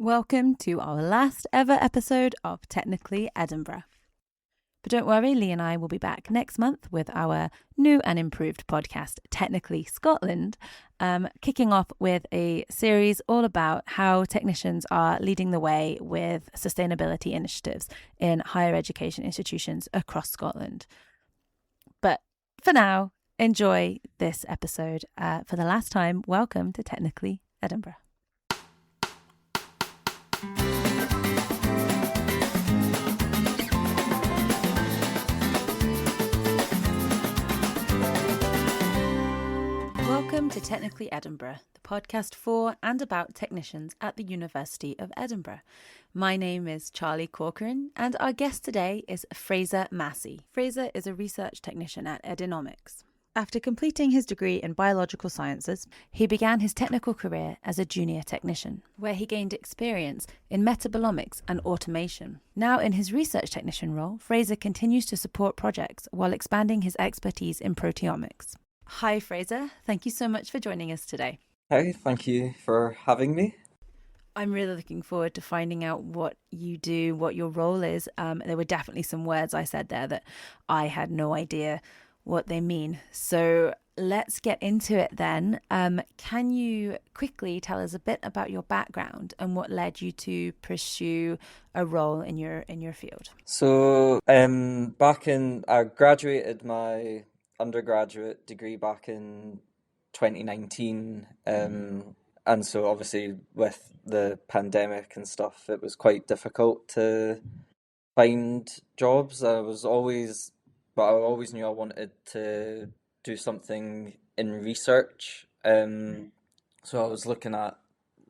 Welcome to our last ever episode of Technically Edinburgh. But don't worry, Lee and I will be back next month with our new and improved podcast, Technically Scotland, kicking off with a series all about how technicians are leading the way with sustainability initiatives in higher education institutions across Scotland. But for now, enjoy this episode. For the last time, welcome to Technically Edinburgh. Welcome to Technically Edinburgh, the podcast for and about technicians at the University of Edinburgh. My name is Charli Corcoran, and our guest today is Fraser Massie. Fraser is a research technician at Edinomics. After completing his degree in biological sciences, he began his technical career as a junior technician, where he gained experience in metabolomics and automation. Now in his research technician role, Fraser continues to support projects while expanding his expertise in proteomics. Hi Fraser, thank you so much for joining us today. Hi, thank you for having me. I'm really looking forward to finding out what you do, what your role is. There were definitely some words I said there that I had no idea what they mean. So let's get into it then. Can you quickly tell us a bit about your background and what led you to pursue a role in your field? So, I graduated my undergraduate degree back in 2019. And so obviously with the pandemic and stuff, it was quite difficult to find jobs. But I always knew I wanted to do something in research. So I was looking at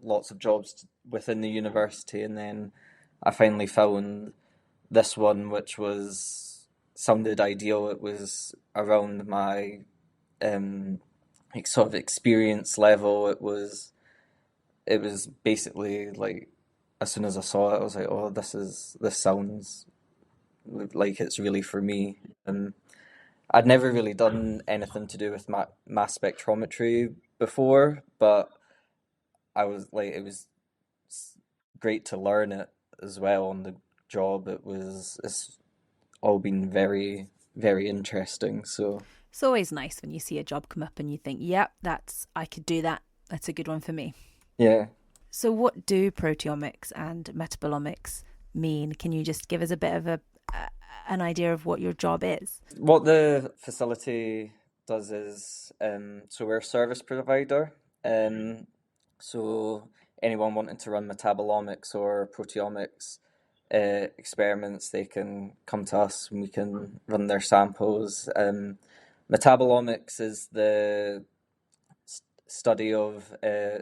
lots of jobs within the university, and then I finally found this one, which sounded ideal. It was around my sort of experience level. It was basically like, as soon as I saw it, I was like, oh, this sounds like it's really for me. And I'd never really done anything to do with mass spectrometry before, but it was great to learn it as well on the job. It's all been very, very interesting. So It's always nice when you see a job come up and you think, yep, I could do that. That's a good one for me. yeah. So what do proteomics and metabolomics mean? Can you just give us a bit of an idea of what your job is? What the facility does is, so we're a service provider. So anyone wanting to run metabolomics or proteomics experiments, they can come to us and we can run their samples. Metabolomics is the study of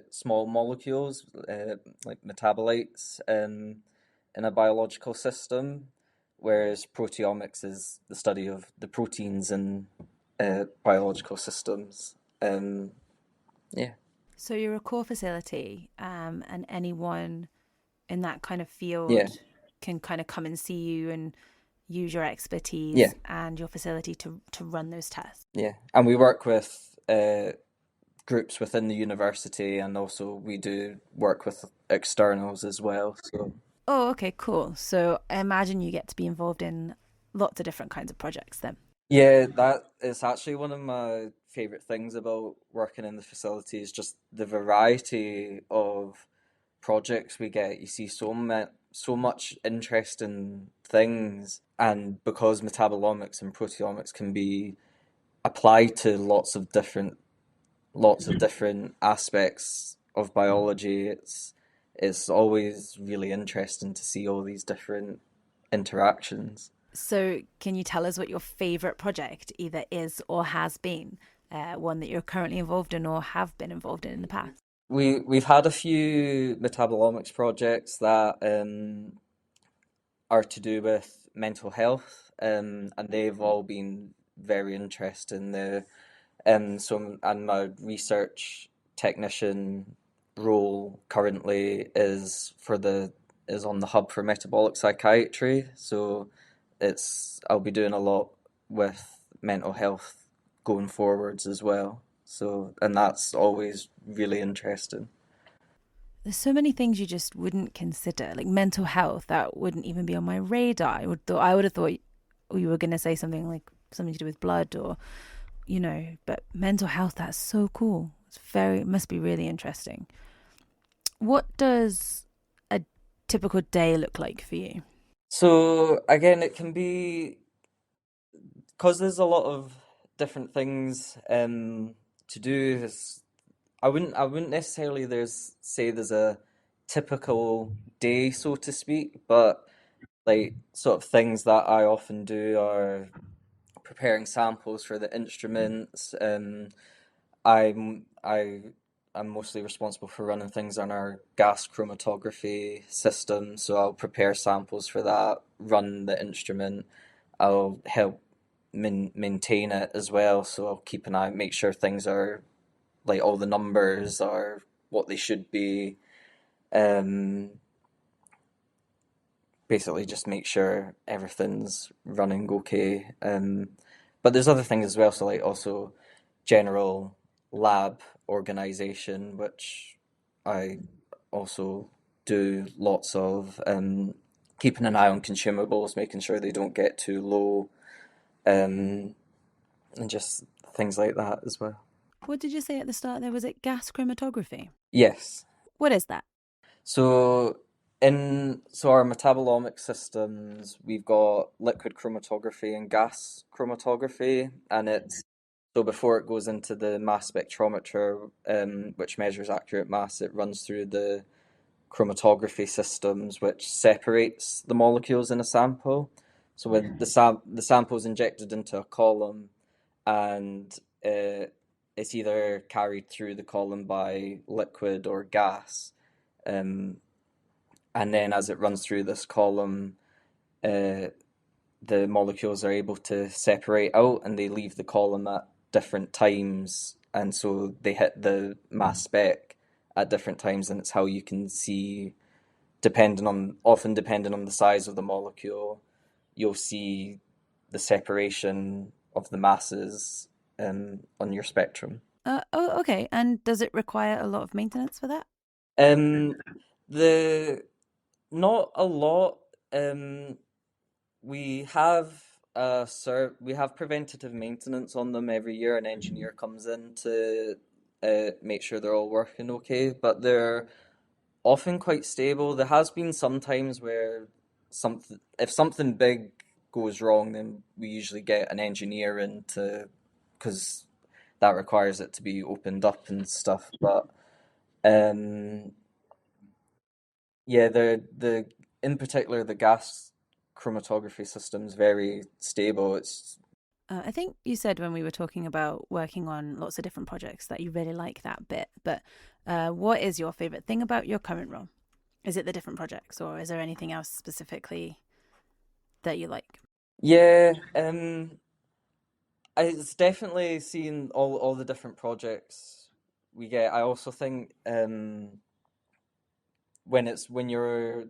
small molecules, like metabolites, in a biological system, whereas proteomics is the study of the proteins in biological systems. Yeah. So you're a core facility, and anyone in that kind of field Yeah. can kind of come and see you and use your expertise Yeah. and your facility to run those tests. Yeah. And we work with groups within the university, and also we do work with externals as well. So Oh, okay, cool. So I imagine you get to be involved in lots of different kinds of projects then. yeah, that is actually one of my favorite things about working in the facility, is just the variety of projects we get. You see so much interesting things, and because metabolomics and proteomics can be applied to lots of different aspects of biology, it's always really interesting to see all these different interactions. So can you tell us what your favorite project either is or has been? One that you're currently involved in or have been involved in the past? We've had a few metabolomics projects that are to do with mental health, and they've all been very interesting. And my research technician role currently is on the hub for metabolic psychiatry. So I'll be doing a lot with mental health going forwards as well. So, and that's always really interesting. there's so many things you just wouldn't consider, like mental health, that wouldn't even be on my radar. I would have thought you were going to say something like something to do with blood or, but mental health, that's so cool. It must be really interesting. What does a typical day look like for you? So again, it can be because there's a lot of different things to do. I wouldn't necessarily there's a typical day, so to speak, but like sort of things that I often do are preparing samples for the instruments. I I'm mostly responsible for running things on our gas chromatography system, so I'll prepare samples for that, run the instrument. I'll help maintain it as well, so I'll keep an eye, make sure things are like all the numbers are what they should be. Um, Basically just make sure everything's running okay. But there's other things as well, so like also general lab organization, which I also do lots of, keeping an eye on consumables, making sure they don't get too low, um, and just things like that as well. What did you say at the start there? Was it gas chromatography? Yes. What is that? So so our metabolomic systems, we've got liquid chromatography and gas chromatography, and it's so before it goes into the mass spectrometer, which measures accurate mass, it runs through the chromatography systems, which separates the molecules in a sample. So when the sample is injected into a column, and it's either carried through the column by liquid or gas. Um, and then as it runs through this column, uh, the molecules are able to separate out and they leave the column at different times, and so they hit the mass spec at different times, and it's how you can see, depending on the size of the molecule, you'll see the separation of the masses on your spectrum. Oh, okay. And does it require a lot of maintenance for that? Um, the Not a lot. Um, We have we have preventative maintenance on them every year. An engineer comes in to make sure they're all working okay, but they're often quite stable. There has been some times where if something big goes wrong, then we usually get an engineer in to, because that requires it to be opened up and stuff. But um, yeah, the in particular the gas chromatography system's very stable. It's I think you said when we were talking about working on lots of different projects that you really like that bit. But what is your favorite thing about your current role? Is it the different projects, or is there anything else specifically that you like? yeah, it's definitely seeing all the different projects we get. I also think when you're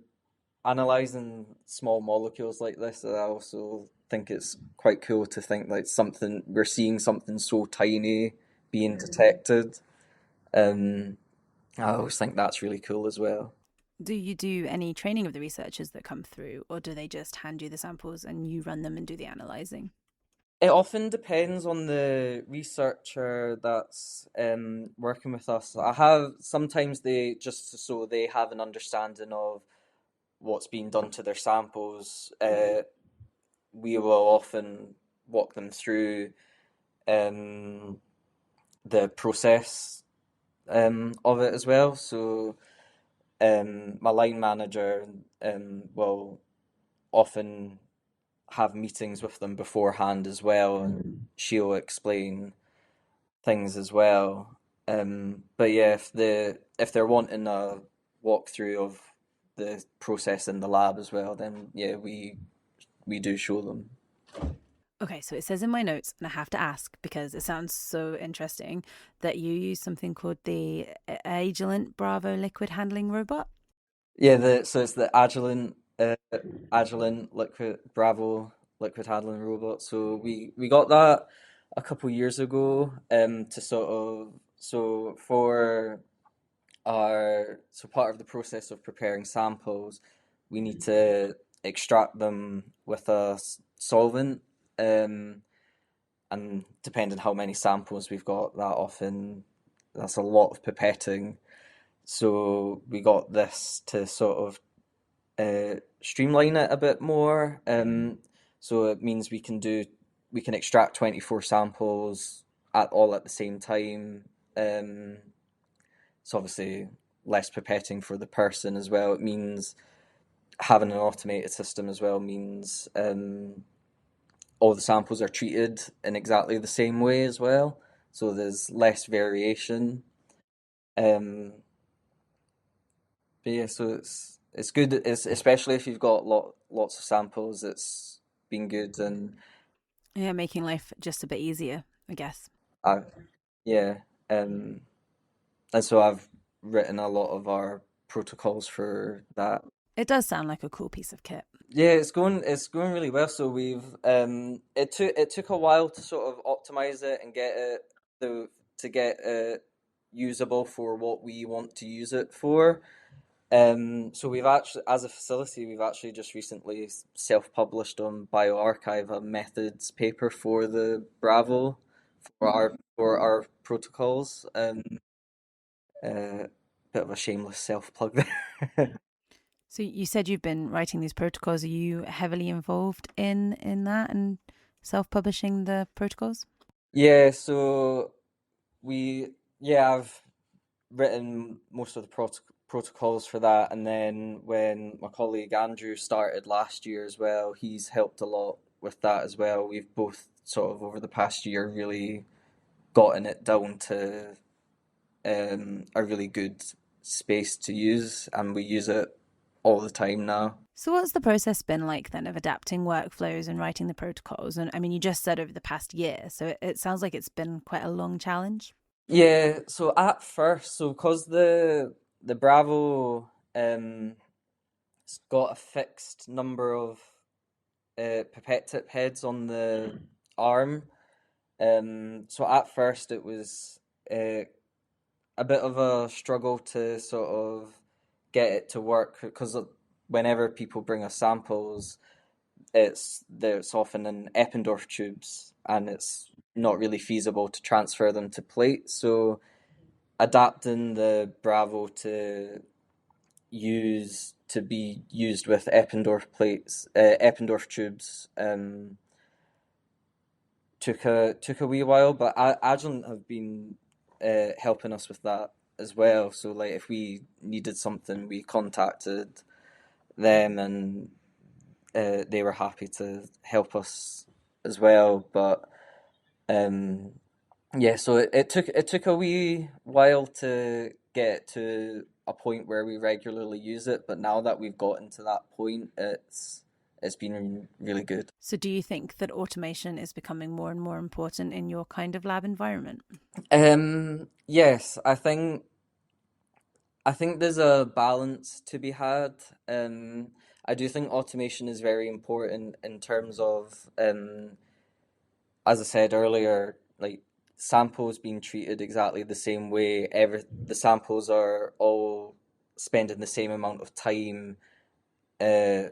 analyzing small molecules like this, I also think it's quite cool to think like something we're seeing something so tiny being detected. Um, I always think that's really cool as well. Do you do any training of the researchers that come through, or do they just hand you the samples and you run them and do the analyzing? It often depends on the researcher that's working with us. I have sometimes they just so they have an understanding of what's being done to their samples. We will often walk them through um, the process of it as well. So my line manager will often have meetings with them beforehand as well, and she'll explain things as well. But yeah, if they're wanting a walkthrough of the process in the lab as well, then yeah, we do show them. Okay, so it says in my notes, and I have to ask because it sounds so interesting, that you use something called the Agilent Bravo liquid handling robot. Yeah, so it's the Agilent liquid Bravo liquid handling robot. So we got that a couple years ago to sort of, so for so part of the process of preparing samples, we need to extract them with a solvent, um, and depending how many samples we've got, that's a lot of pipetting. So we got this to sort of streamline it a bit more. So it means we can extract 24 samples at the same time. Um, so obviously less pipetting for the person as well. It means having an automated system as well means all the samples are treated in exactly the same way as well. So there's less variation. Um, but yeah, so it's good. It's especially if you've got lots of samples. It's been good, and Yeah, making life just a bit easier, I guess. I yeah, um, and so I've written a lot of our protocols for that. It does sound like a cool piece of kit. Yeah, it's going really well. So we've it took a while to sort of optimize it and get it the to get it usable for what we want to use it for. So we've actually, as a facility, we've actually just recently self-published on bioRxiv a methods paper for the Bravo for our protocols. Uh, Bit of a shameless self-plug there. So you said you've been writing these protocols. Are you heavily involved in that and self-publishing the protocols? Yeah, so we I've written most of the protocols for that, and then when my colleague Andrew started last year as well, he's helped a lot with that as well. We've both sort of over the past year really gotten it down to a really good space to use, and we use it all the time now. So what's the process been like then of adapting workflows and writing the protocols? And I mean, you just said over the past year, so it sounds like it's been quite a long challenge. Yeah, so at first, so because the Bravo it's got a fixed number of pipette tip heads on the arm. So at first it was uh, a bit of a struggle to sort of get it to work because whenever people bring us samples, there's often in Eppendorf tubes and it's not really feasible to transfer them to plates. So adapting the Bravo to be used with Eppendorf tubes, took a wee while, but Agilent have been helping us with that as well. So like if we needed something, we contacted them, and they were happy to help us as well. But um, yeah, so it took a wee while to get to a point where we regularly use it, but now that we've gotten to that point, it's been really good. So do you think that automation is becoming more and more important in your kind of lab environment? Yes, I think there's a balance to be had. I do think automation is very important in terms of, as I said earlier, like samples being treated exactly the same way. The samples are all spending the same amount of time. Uh,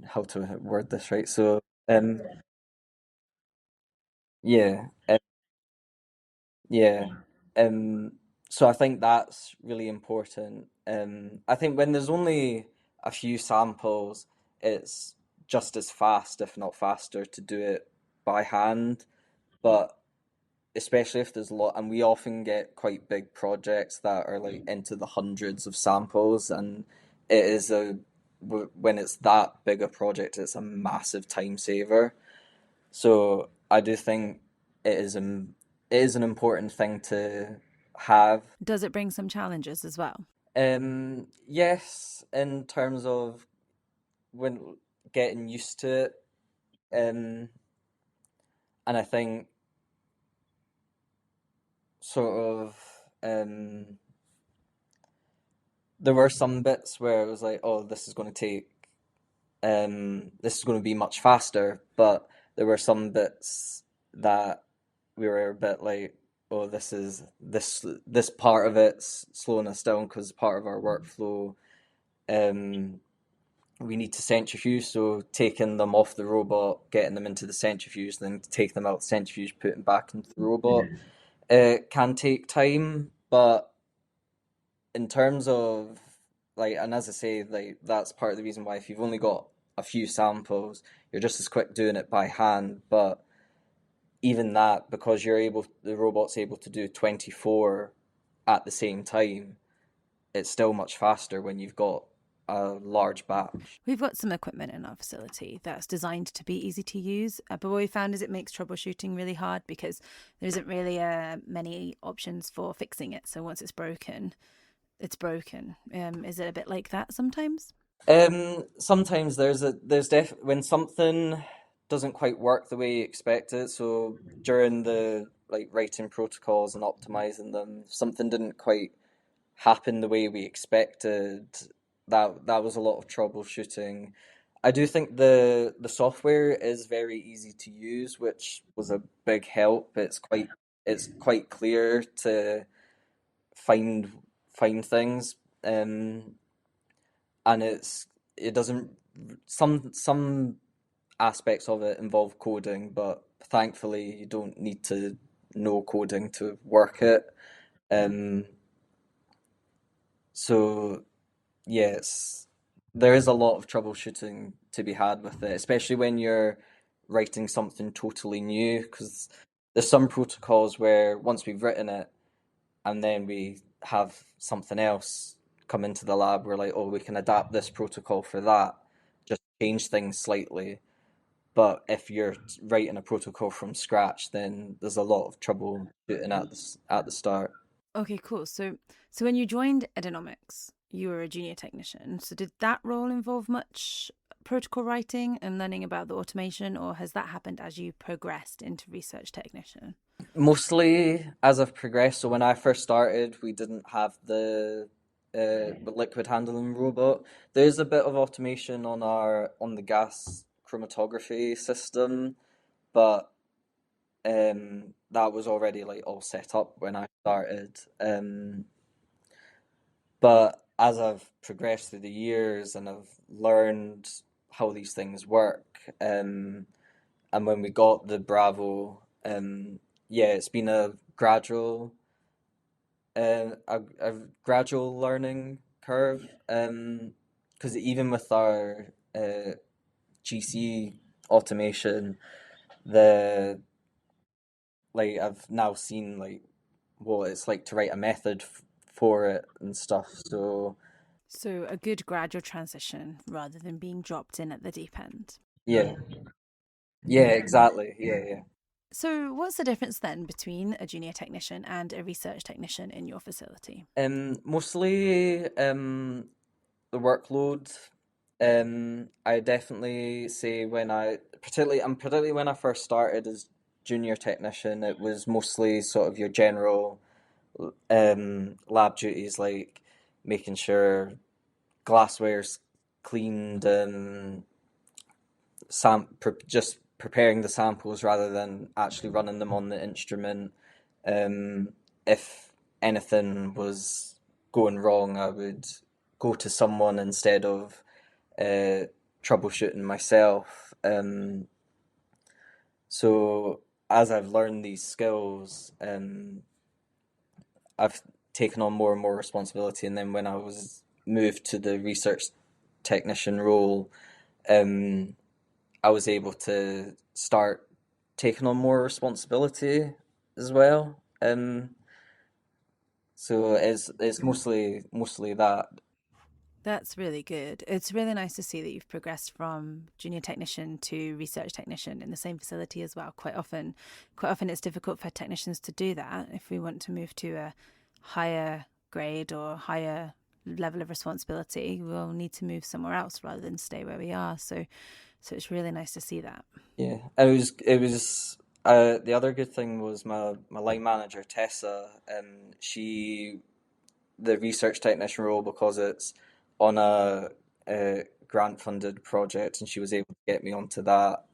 how to word this right? So, yeah, yeah. Um, so I think that's really important. I think when there's only a few samples, it's just as fast, if not faster, to do it by hand. But especially if there's a lot, and we often get quite big projects that are like into the hundreds of samples, and it is when it's that big a project, it's a massive time saver. So I do think it is it is an important thing to have. Does it bring some challenges as well? Yes, in terms of when getting used to it, um, and I think sort of there were some bits where it was like, oh, this is going to be much faster, but there were some bits that we were a bit like, oh, this part of it's slowing us down because part of our workflow, um, we need to centrifuge. So taking them off the robot, getting them into the centrifuge, then take them out the centrifuge, putting back into the robot, can take time. But in terms of like, and as I say, like that's part of the reason why if you've only got a few samples, you're just as quick doing it by hand. But even that, because the robot's able to do 24 at the same time, it's still much faster when you've got a large batch. We've got some equipment in our facility that's designed to be easy to use, but what we found is it makes troubleshooting really hard because there isn't really many options for fixing it. So once it's broken, it's broken. Is it a bit like that sometimes? Sometimes when something doesn't quite work the way you expect it. So during the like writing protocols and optimizing them, something didn't quite happen the way we expected. That was a lot of troubleshooting. I do think the software is very easy to use, which was a big help. It's quite clear to find find things. And it doesn't some aspects of it involve coding, but thankfully you don't need to know coding to work it. Um, so yes, there is a lot of troubleshooting to be had with it, especially when you're writing something totally new, because there's some protocols where once we've written it and then we have something else come into the lab, we're like, oh, we can adapt this protocol for that, just change things slightly. But if you're writing a protocol from scratch, then there's a lot of trouble shooting at the start. Okay, cool. So when you joined Edinomics, you were a junior technician. So did that role involve much protocol writing and learning about the automation, or has that happened as you progressed into research technician? Mostly as I've progressed. So when I first started, we didn't have the liquid handling robot. There's a bit of automation on the gas chromatography system, but that was already like all set up when I started. But as I've progressed through the years and I've learned how these things work, and when we got the Bravo, yeah, it's been a gradual learning curve. Because even with our GC automation, the like I've now seen like what it's like to write a method for it and stuff. So So a good gradual transition rather than being dropped in at the deep end. yeah, yeah, exactly. Yeah, yeah. So what's the difference then between a junior technician and a research technician in your facility? Mostly the workload. I definitely say particularly when I first started as junior technician, it was mostly sort of your general lab duties like making sure glassware's cleaned and just preparing the samples rather than actually running them on the instrument. If anything was going wrong, I would go to someone instead of uh, troubleshooting myself. So as I've learned these skills, I've taken on more and more responsibility. And then when I was moved to the research technician role, um, I was able to start taking on more responsibility as well. So it's mostly that. That's really good. It's really nice to see that you've progressed from junior technician to research technician in the same facility as well. Quite often it's difficult for technicians to do that. If we want to move to a higher grade or higher level of responsibility, we'll need to move somewhere else rather than stay where we are. So it's really nice to see that. Yeah, and it was the other good thing was my line manager Tessa, she the research technician role because it's on a grant funded project, and she was able to get me onto that.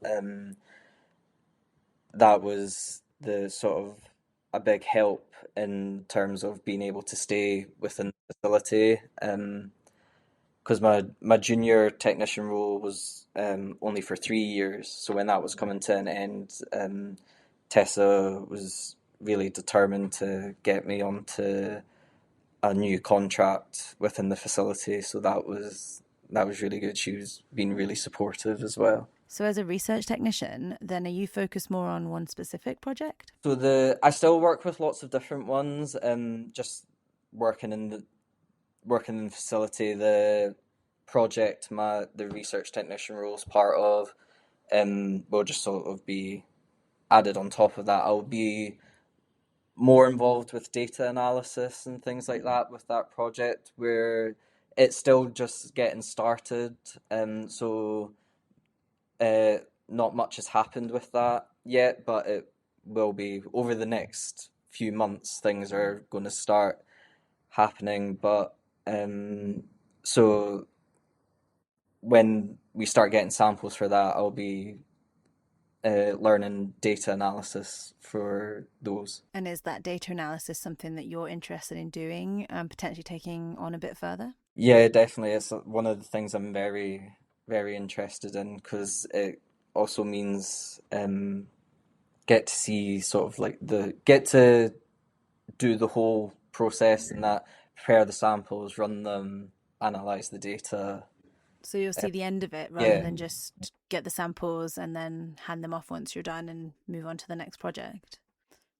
That was the sort of a big help in terms of being able to stay within the facility. Because my junior technician role was only for 3 years. So when that was coming to an end, Tessa was really determined to get me onto a new contract within the facility. So that was really good. She was being really supportive as well. So, as a research technician, then are you focused more on one specific project? So I still work with lots of different ones. Just working in the working in the facility, the project the research technician role is part of, will just sort of be added on top of that. I'll be more involved with data analysis and things like that with that project, where it's still just getting started, so uh, not much has happened with that yet, but it will be over the next few months. Things are going to start happening, but so when we start getting samples for that, I'll be learning data analysis for those. And is that data analysis something that you're interested in doing and potentially taking on a bit further? Yeah, definitely. It's one of the things I'm very, very interested in because it also means get to see sort of like get to do the whole process and that, prepare the samples, run them, analyze the data. So you'll see the end of it rather Yeah, than just get the samples and then hand them off once you're done and move on to the next project.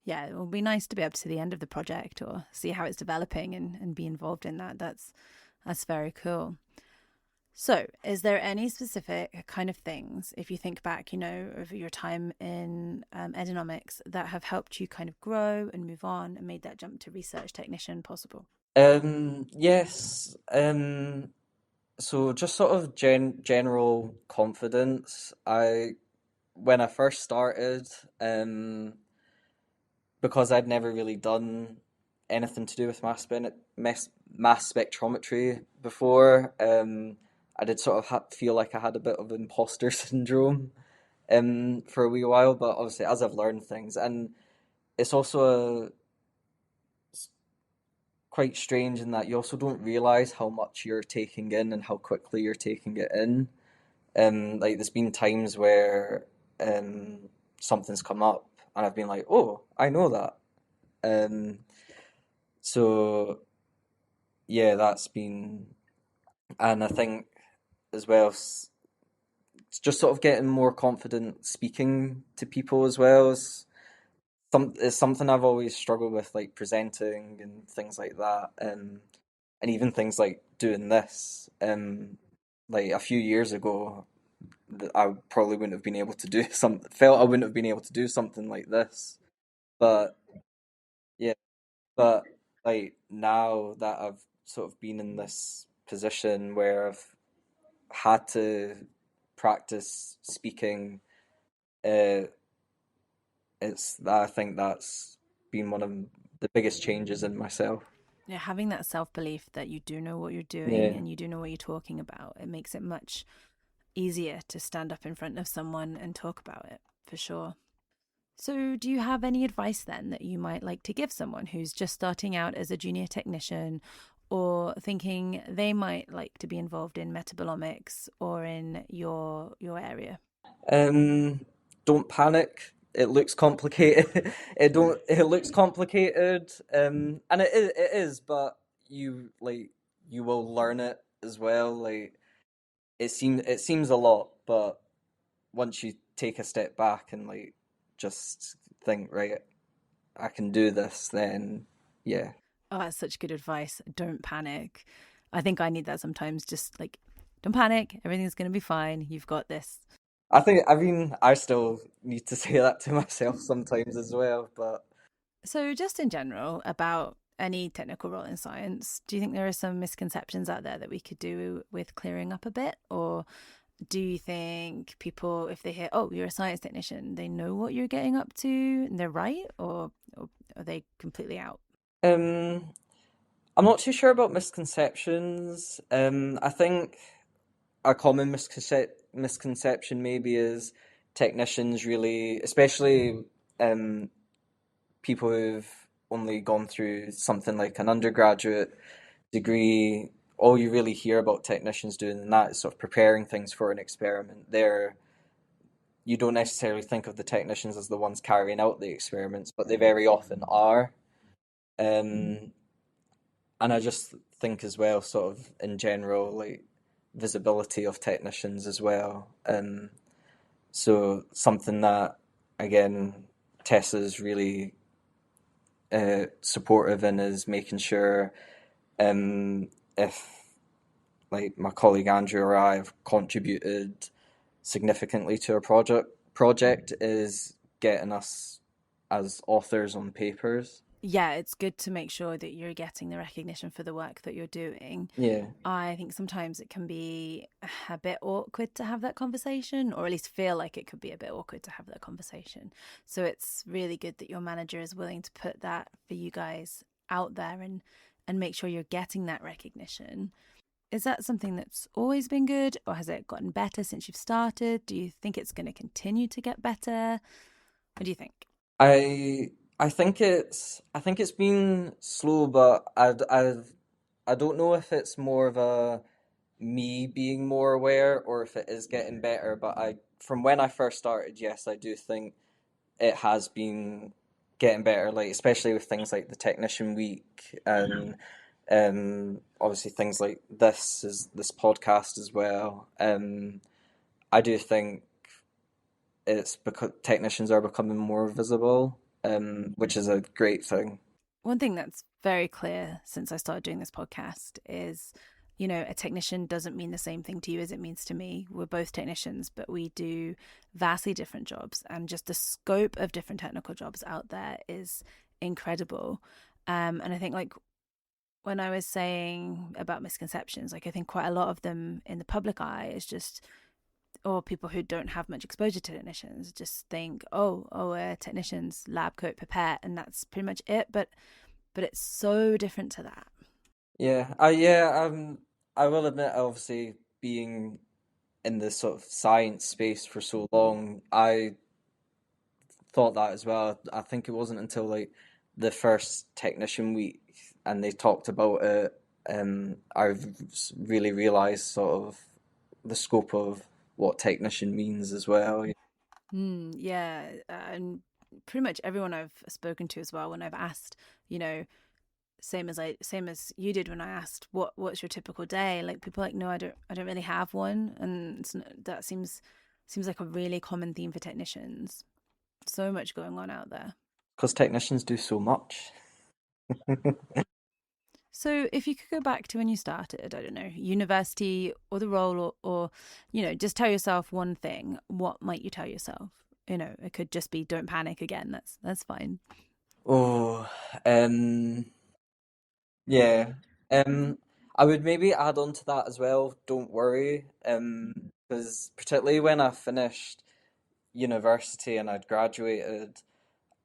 Yeah, it will be nice to be able to see the end of the project or see how it's developing and be involved in that. That's very cool. So, is there any specific kind of things, if you think back, over your time in Edinomics, that have helped you kind of grow and move on and made that jump to research technician possible? yes. So just sort of general confidence. When I first started, because I'd never really done anything to do with mass spectrometry before, I did sort of feel like I had a bit of imposter syndrome, for a wee while. But obviously, as I've learned things, and it's also quite strange in that you also don't realize how much you're taking in and how quickly you're taking it in. Like there's been times where um something's come up and I've been like, oh, I know that. Um, so yeah, that's been, and I think as well, it's just sort of getting more confident speaking to people as well. It's something I've always struggled with, like presenting and things like that. And even things like doing this. Like a few years ago, I probably wouldn't have been able to do felt I wouldn't have been able to do something like this. But yeah, but like now that I've sort of been in this position where I've had to practice speaking, uh, I think that's been one of the biggest changes in myself. Yeah, having that self belief that you do know what you're doing Yeah. and you do know what you're talking about, it makes it much easier to stand up in front of someone and talk about it for sure. So, do you have any advice then that you might like to give someone who's just starting out as a junior technician or thinking they might like to be involved in metabolomics or in your area? Um, don't panic. It looks complicated. It looks complicated. And it is, but you will learn it as well. Like it seems a lot, but once you take a step back and like just think, right, I can do this, then yeah. Oh, that's such good advice. Don't panic. I think I need that sometimes. Just like, don't panic. Everything's going to be fine. You've got this. I still need to say that to myself sometimes as well, but So, just in general, about any technical role in science, do you think there are some misconceptions out there that we could do with clearing up a bit? Or do you think people, if they hear, oh, you're a science technician, they know what you're getting up to and they're right? Or are they completely out? um I'm not too sure about misconceptions. I think a common misconception maybe is technicians really, especially um, people who've only gone through something like an undergraduate degree, all you really hear about technicians doing in that is sort of preparing things for an experiment. You don't necessarily think of the technicians as the ones carrying out the experiments, but they very often are. Um, and I just think as well, sort of in general, like visibility of technicians as well. So something that, again, Tessa's really supportive in is making sure if like my colleague Andrew or I have contributed significantly to a project is getting us as authors on papers. Yeah, it's good to make sure that you're getting the recognition for the work that you're doing. Yeah. I think sometimes it can be a bit awkward to have that conversation, or at least feel like it could be a bit awkward to have that conversation. So it's really good that your manager is willing to put that for you guys out there and make sure you're getting that recognition. Is that something that's always been good, or has it gotten better since you've started? Do you think it's going to continue to get better? What do you think? I think it's been slow, but I don't know if it's more of a me being more aware or if it is getting better. But from when I first started, yes, I do think it has been getting better. Like especially with things like the Technician Week and obviously things like this podcast as well. I do think it's because technicians are becoming more visible, which is a great thing. One thing that's very clear since I started doing this podcast is, a technician doesn't mean the same thing to you as it means to me. We're both technicians, but we do vastly different jobs, and just the scope of different technical jobs out there is incredible. And I think, like, when I was saying about misconceptions, like, I think quite a lot of them in the public eye is just, or people who don't have much exposure to technicians just think, we're technicians, lab coat, pipette, and that's pretty much it. But it's so different to that. I will admit, obviously, being in this sort of science space for so long, I thought that as well. I think it wasn't until like the first Technician Week and they talked about it, I've really realised sort of the scope of what technician means as well. Yeah, and pretty much everyone I've spoken to as well, when I've asked, same as you did when I asked what's your typical day, like people are like, no, I don't really have one, and that seems like a really common theme for technicians. So much going on out there. Because technicians do so much. So if you could go back to when you started, I don't know, university or the role, or just tell yourself one thing, what might you tell yourself? It could just be don't panic again. That's fine. Oh, yeah. I would maybe add on to that as well. Don't worry. Because particularly when I finished university and I'd graduated,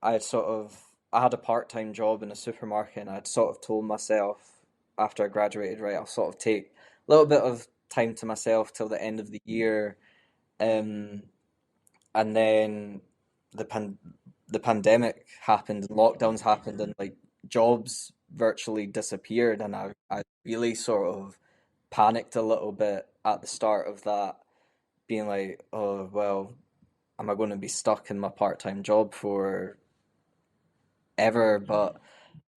I had a part-time job in a supermarket, and I'd sort of told myself after I graduated, right, I'll sort of take a little bit of time to myself till the end of the year, um, and then the pandemic happened and lockdowns happened and like jobs virtually disappeared, and I really sort of panicked a little bit at the start of that, being like, oh well, am I going to be stuck in my part-time job for ever? But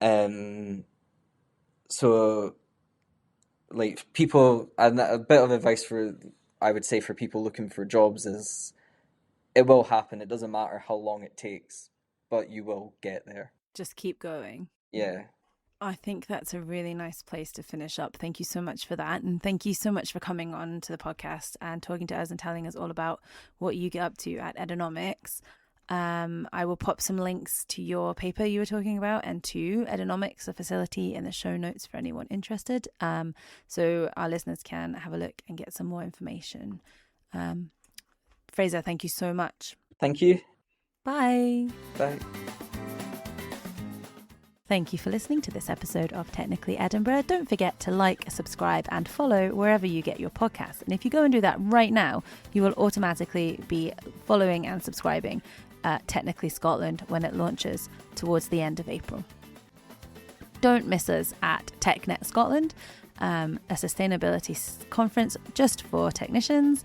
um so like people, and a bit of advice for, I would say, for people looking for jobs is it will happen. It doesn't matter how long it takes, but you will get there. Just keep going. Yeah. I think that's a really nice place to finish up. Thank you so much for that. And thank you so much for coming on to the podcast and talking to us and telling us all about what you get up to at Edinomics. I will pop some links to your paper you were talking about and to Edinomics, the facility, in the show notes for anyone interested. So our listeners can have a look and get some more information. Fraser, thank you so much. Thank you. Bye. Bye. Thank you for listening to this episode of Technically Edinburgh. Don't forget to like, subscribe and follow wherever you get your podcasts. And if you go and do that right now, you will automatically be following and subscribing Technically Scotland when it launches towards the end of April. Don't miss us at TechNet Scotland, a sustainability conference just for technicians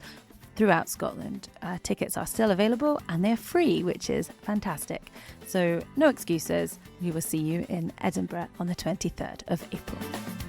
throughout Scotland. Tickets are still available and they're free, which is fantastic. So no excuses. We will see you in Edinburgh on the 23rd of April.